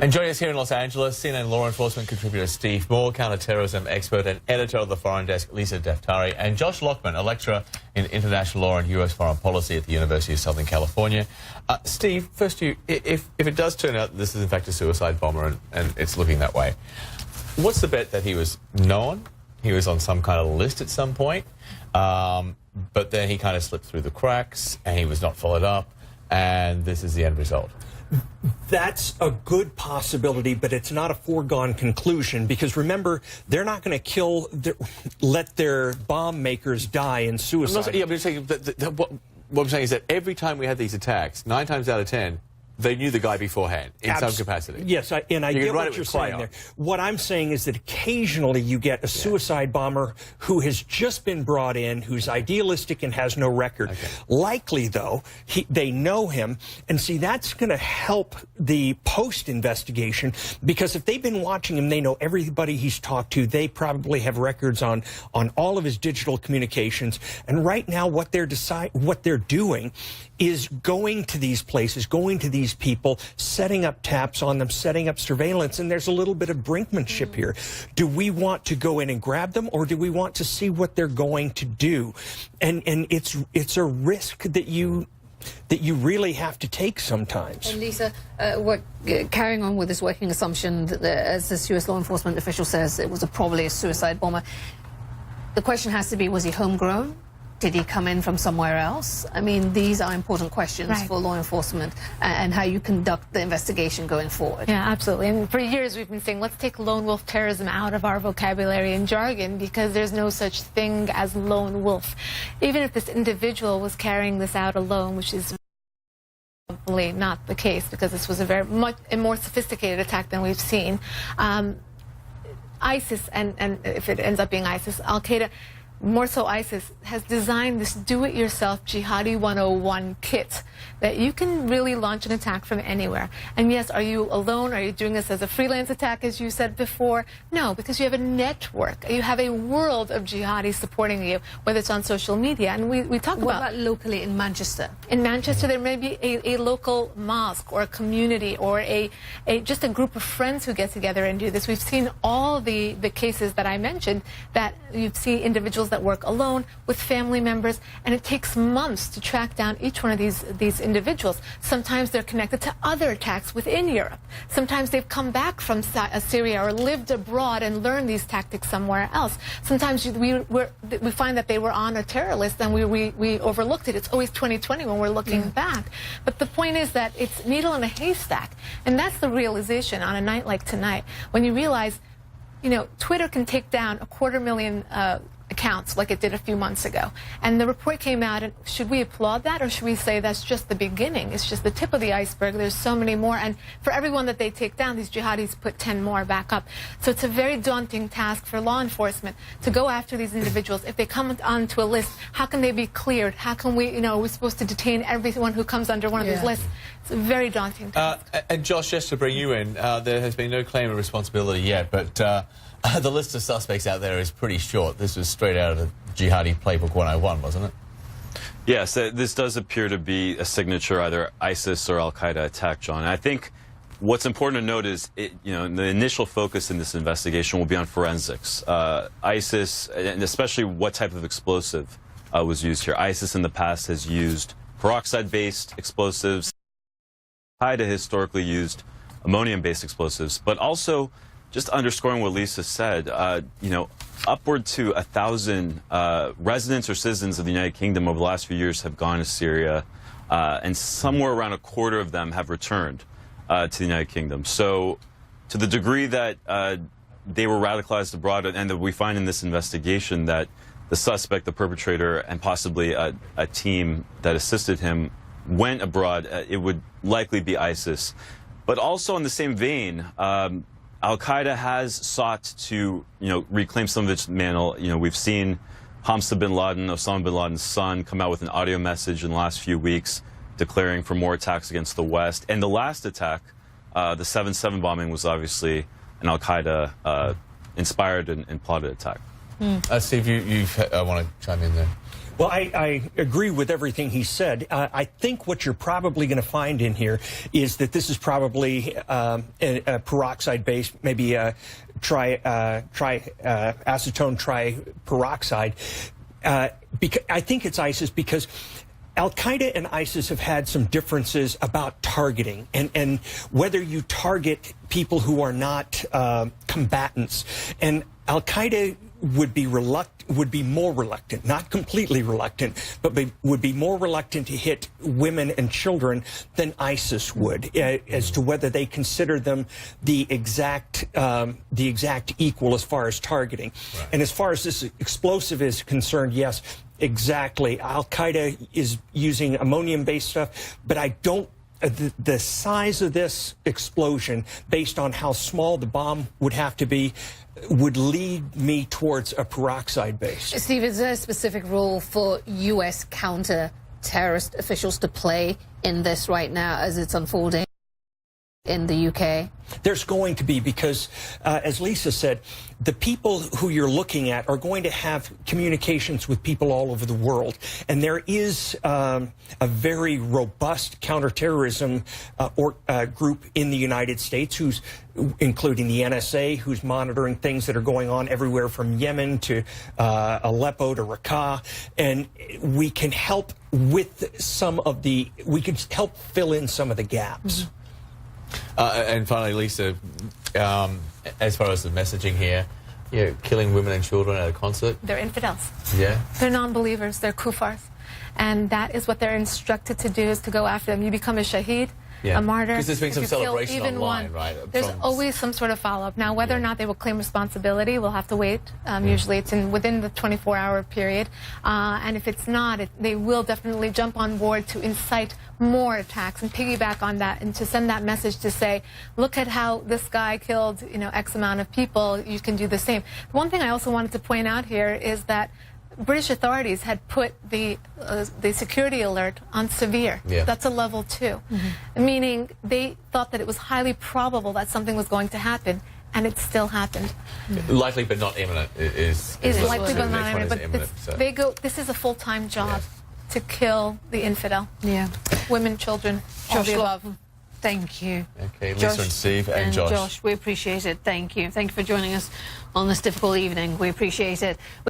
And joining us here in Los Angeles, CNN law enforcement contributor Steve Moore, counterterrorism expert and editor of the Foreign Desk, Lisa Daftari, and Josh Lockman, a lecturer in international law and U.S. foreign policy at the University of Southern California. Steve, first, if it does turn out that this is in fact a suicide bomber and it's looking that way, what's the bet that he was known? He was on some kind of list at some point, but then he kind of slipped through the cracks and he was not followed up, and this is the end result. That's a good possibility, but it's not a foregone conclusion, because remember, they're not going to let their bomb makers die in suicide. I'm saying what I'm saying is that every time we had these attacks, 9 times out of 10, they knew the guy beforehand in some capacity. Yes, I get what you're saying there. What I'm saying is that occasionally you get a suicide bomber who has just been brought in, who's idealistic and has no record. Okay. Likely, though, they know him. And see, that's going to help the post-investigation, because if they've been watching him, they know everybody he's talked to. They probably have records on all of his digital communications. And right now, what they're doing is going to these places, going to these people, setting up taps on them, setting up surveillance, and there's a little bit of brinkmanship here. Do we want to go in and grab them, or do we want to see what they're going to do? And it's a risk that you really have to take sometimes. And Lisa, carrying on with this working assumption that, as this U.S. law enforcement official says, it was probably a suicide bomber, the question has to be, was he homegrown? Did he come in from somewhere else? I mean, these are important questions for law enforcement and how you conduct the investigation going forward. Yeah, absolutely. And for years we've been saying, let's take lone wolf terrorism out of our vocabulary and jargon, because there's no such thing as lone wolf. Even if this individual was carrying this out alone, which is probably not the case, because this was a more sophisticated attack than we've seen. ISIS, and if it ends up being ISIS, Al-Qaeda, more so ISIS, has designed this do-it-yourself Jihadi 101 kit that you can really launch an attack from anywhere. And yes, are you alone? Are you doing this as a freelance attack, as you said before? No, because you have a network. You have a world of jihadis supporting you, whether it's on social media. And we talk about... What about locally in Manchester? In Manchester, there may be a local mosque or a community or just a group of friends who get together and do this. We've seen all the cases that I mentioned, that you see individuals that work alone with family members, and it takes months to track down each one of these individuals. Sometimes they're connected to other attacks within Europe. Sometimes they've come back from Syria or lived abroad and learned these tactics somewhere else. Sometimes we find that they were on a terror list and we overlooked it. It's always 2020 when we're looking back. But the point is that it's needle in a haystack, and that's the realization on a night like tonight, when you realize, you know, Twitter can take down 250,000 accounts like it did a few months ago. And the report came out, and should we applaud that, or should we say that's just the beginning? It's just the tip of the iceberg. There's so many more, and for everyone that they take down, these jihadis put 10 more back up. So it's a very daunting task for law enforcement to go after these individuals. If they come onto a list, how can they be cleared? How can we, you know, we're supposed to detain everyone who comes under one of these lists. It's a very daunting task. And Josh, just to bring you in, there has been no claim of responsibility yet, but the list of suspects out there is pretty short. This was straight out of the Jihadi Playbook 101, wasn't it? Yes, this does appear to be a signature either ISIS or Al-Qaeda attack, John. And I think what's important to note is, the initial focus in this investigation will be on forensics. ISIS, and especially what type of explosive was used here. ISIS in the past has used peroxide-based explosives. Al-Qaeda historically used ammonium-based explosives, but also, just underscoring what Lisa said, upward to 1,000 residents or citizens of the United Kingdom over the last few years have gone to Syria, and somewhere around a quarter of them have returned to the United Kingdom. So to the degree that they were radicalized abroad, and that we find in this investigation that the suspect, the perpetrator, and possibly a team that assisted him went abroad, it would likely be ISIS. But also in the same vein, Al-Qaeda has sought to, reclaim some of its mantle. We've seen Hamza bin Laden, Osama bin Laden's son, come out with an audio message in the last few weeks declaring for more attacks against the West. And the last attack, the 7/7 bombing, was obviously an Al-Qaeda inspired and plotted attack. Steve, you want to chime in there? Well, I agree with everything he said. I think what you're probably going to find in here is that this is probably a peroxide-based, maybe a acetone triperoxide. I think it's ISIS because Al-Qaeda and ISIS have had some differences about targeting and whether you target people who are not combatants. And Al-Qaeda would be more reluctant, not completely reluctant, but would be more reluctant to hit women and children than ISIS would, as to whether they consider them the exact equal as far as targeting. Right. And as far as this explosive is concerned, yes, exactly. Al-Qaeda is using ammonium-based stuff, but I don't. The size of this explosion, based on how small the bomb would have to be, would lead me towards a peroxide base. Steve, is there a specific role for U.S. counter-terrorist officials to play in this right now as it's unfolding in the UK? There's going to be, because, as Lisa said, the people who you're looking at are going to have communications with people all over the world. And there is a very robust counterterrorism group in the United States, including the NSA, who's monitoring things that are going on everywhere from Yemen to Aleppo to Raqqa. And we can help with we can help fill in some of the gaps. Mm-hmm. And finally, Lisa, as far as the messaging here, killing women and children at a concert. They're infidels. Yeah. They're non-believers. They're kuffars. And that is what they're instructed to do, is to go after them. You become a shaheed, a martyr. Because there's been some celebration online, right? There's always some sort of follow-up. Now, whether or not they will claim responsibility, we'll have to wait. Usually it's within the 24-hour period. And if it's not, they will definitely jump on board to incite more attacks and piggyback on that, and to send that message to say, look at how this guy killed, X amount of people, you can do the same. One thing I also wanted to point out here is that British authorities had put the security alert on severe. Yeah. That's a level 2, meaning they thought that it was highly probable that something was going to happen, and it still happened. Likely but not imminent is likely but not imminent. But imminent, this is a full-time job to kill the infidel. Yeah. Women, children, all the above. Thank you. Okay, Lisa and Steve and Josh. We appreciate it. Thank you. Thank you for joining us on this difficult evening. We appreciate it.